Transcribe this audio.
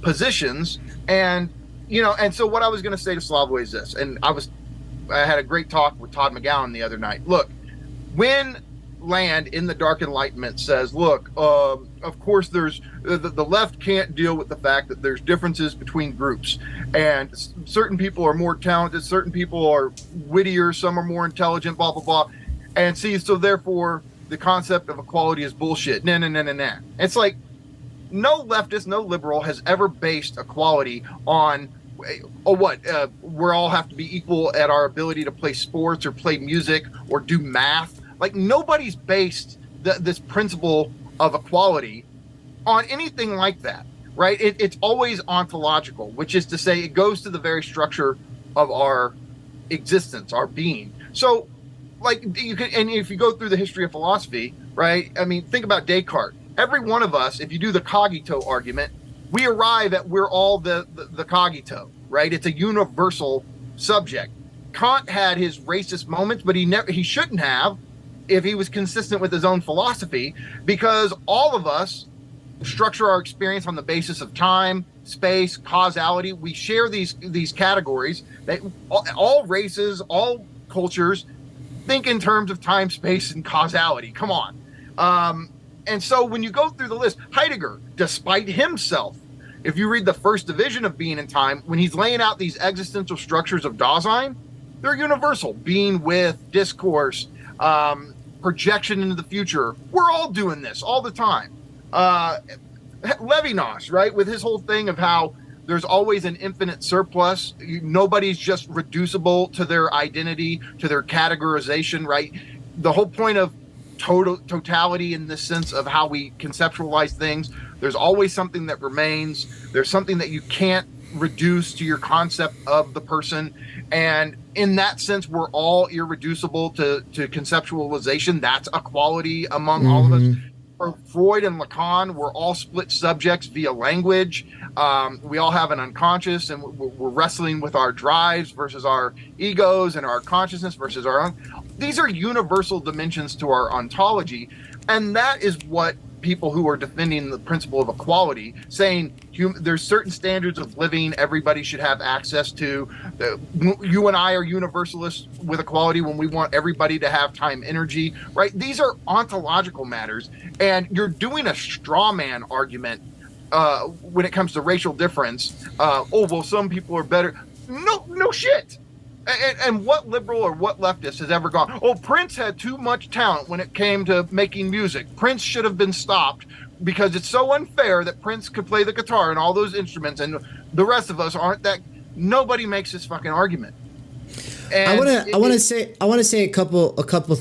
positions. And, and so what I was going to say to Slavoj is this, and I had a great talk with Todd McGowan the other night. Look, when Land in the Dark Enlightenment says, look, of course there's the left can't deal with the fact that there's differences between groups, and certain people are more talented, certain people are wittier, some are more intelligent, blah, blah, blah. And see, so therefore the concept of equality is bullshit. Nah. It's like no leftist, no liberal has ever based equality on we all have to be equal at our ability to play sports or play music or do math. Like nobody's based this principle of equality on anything like that, right? It's always ontological, which is to say it goes to the very structure of our existence, our being. So like you can, and if you go through the history of philosophy, right? I mean, think about Descartes. Every one of us, if you do the cogito argument, we arrive at we're all the cogito, right? It's a universal subject. Kant had his racist moments, but he shouldn't have if he was consistent with his own philosophy, because all of us structure our experience on the basis of time, space, causality. We share these categories that all races, all cultures think in terms of time, space, and causality. Come on. And so when you go through the list, Heidegger, despite himself, if you read the first division of Being and Time, when he's laying out these existential structures of Dasein, they're universal. Being with, discourse, projection into the future. We're all doing this all the time. Levinas, right, with his whole thing of how there's always an infinite surplus. Nobody's just reducible to their identity, to their categorization, right? The whole point of totality in the sense of how we conceptualize things, there's always something that remains. There's something that you can't reduce to your concept of the person. And in that sense, we're all irreducible to conceptualization. That's a quality among all of us. For Freud and Lacan, we're all split subjects via language. We all have an unconscious, and we're wrestling with our drives versus our egos, and our consciousness versus our own. These are universal dimensions to our ontology. And that is what people who are defending the principle of equality, saying there's certain standards of living everybody should have access to. You and I are universalists with equality when we want everybody to have time, energy, right? These are ontological matters, and you're doing a straw man argument when it comes to racial difference. Well, some people are better. No shit. And what liberal or what leftist has ever gone, Prince had too much talent when it came to making music. Prince should have been stopped because it's so unfair that Prince could play the guitar and all those instruments and the rest of us aren't that. Nobody makes this fucking argument. And I want to say a couple